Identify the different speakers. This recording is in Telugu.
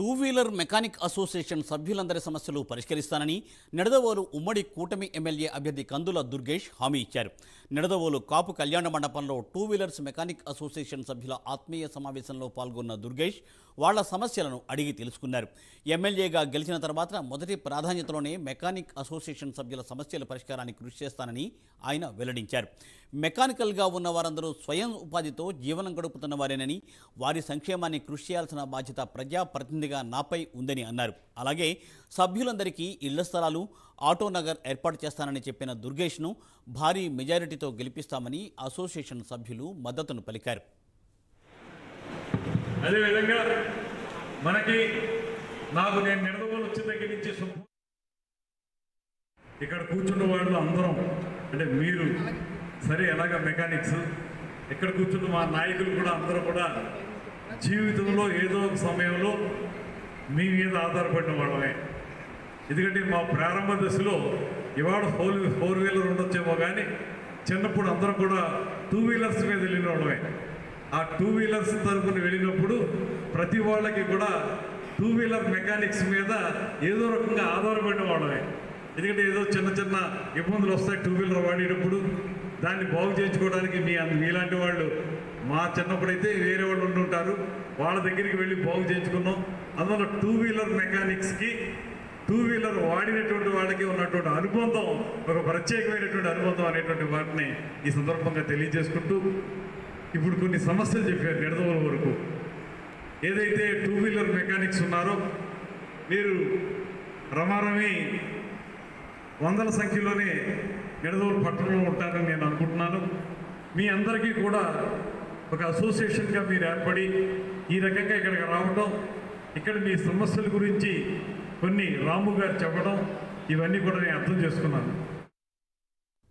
Speaker 1: టూ వీలర్ మెకానిక్ అసోసియేషన్ సభ్యులందరి సమస్యలు పరిష్కరిస్తానని నిడదవోలు ఉమ్మడి కూటమి ఎమ్మెల్యే అభ్యర్థి కందుల దుర్గేష్ హామీ ఇచ్చారు. నిడదవోలు కాపు కళ్యాణ మండపంలో టూ వీలర్స్ మెకానిక్ అసోసియేషన్ సభ్యుల ఆత్మీయ సమావేశంలో పాల్గొన్న దుర్గేష్ వాళ్ల సమస్యలను అడిగి తెలుసుకున్నారు. ఎమ్మెల్యేగా గెలిచిన తర్వాత మొదటి ప్రాధాన్యతలోనే మెకానిక్ అసోసియేషన్ సభ్యుల సమస్యల పరిష్కారానికి కృషి చేస్తానని ఆయన వెల్లడించారు. మెకానికల్గా ఉన్న వారందరూ స్వయం ఉపాధితో జీవనం గడుపుతున్న వారేనని, వారి సంక్షేమాన్ని కృషి చేయాల్సిన బాధ్యత ప్రజాప్రతినిధిగా నాపై ఉందని అన్నారు. అలాగే సభ్యులందరికీ ఇళ్ల స్థలాలు, ఆటో నగర్ ఏర్పాటు చేస్తానని చెప్పిన దుర్గేష్ను భారీ మెజారిటీతో గెలిపిస్తామని అసోసియేషన్ సభ్యులు మద్దతును పలికారు.
Speaker 2: అదేవిధంగా నాకు నేను నిడదవోలు వచ్చిన దగ్గర నుంచి ఇక్కడ కూర్చున్న వాళ్ళు అందరం అంటే మీరు సరే ఎలాగ మెకానిక్స్ ఇక్కడ కూర్చున్న మా నాయకులు కూడా అందరూ కూడా జీవితంలో ఏదో ఒక సమయంలో మీ మీద ఆధారపడిన వాళ్ళమే. ఎందుకంటే మా ప్రారంభ దశలో ఇవాళ ఫోర్ వీలర్ ఉండొచ్చేమో కానీ చిన్నప్పుడు అందరం కూడా టూ వీలర్స్ మీద వెళ్ళిన వాళ్ళమే. ఆ టూ వీలర్స్ తరపున వెళ్ళినప్పుడు ప్రతి వాళ్ళకి కూడా టూ వీలర్ మెకానిక్స్ మీద ఏదో రకంగా ఆధారపడిన వాళ్ళమే. ఎందుకంటే ఏదో చిన్న చిన్న ఇబ్బందులు వస్తాయి టూ వీలర్ వాడేటప్పుడు, దాన్ని బాగు చేయించుకోవడానికి మీలాంటి వాళ్ళు మా చిన్నప్పుడైతే వేరే వాళ్ళు ఉంటుంటారు, వాళ్ళ దగ్గరికి వెళ్ళి బాగు చేయించుకున్నాం. అందువల్ల టూ వీలర్ మెకానిక్స్కి టూ వీలర్ వాడినటువంటి వాళ్ళకి ఉన్నటువంటి అనుబంధం ఒక ప్రత్యేకమైనటువంటి అనుబంధం అనేటువంటి వాటిని ఈ సందర్భంగా తెలియజేసుకుంటూ, ఇప్పుడు కొన్ని సమస్యలు చెప్పారు నిడదవోలు వరకు. ఏదైతే టూ వీలర్ మెకానిక్స్ ఉన్నారో మీరు రమారమి వందల సంఖ్యలోనే నిడదవోలు పట్టణంలో ఉంటారని నేను అనుకుంటున్నాను. మీ అందరికీ కూడా ఒక అసోసియేషన్గా మీరు ఏర్పడి ఈ రకంగా ఇక్కడికి రావడం, ఇక్కడ మీ సమస్యల గురించి కొన్ని రాము గారు చెప్పడం, ఇవన్నీ కూడా నేను అర్థం చేసుకున్నాను.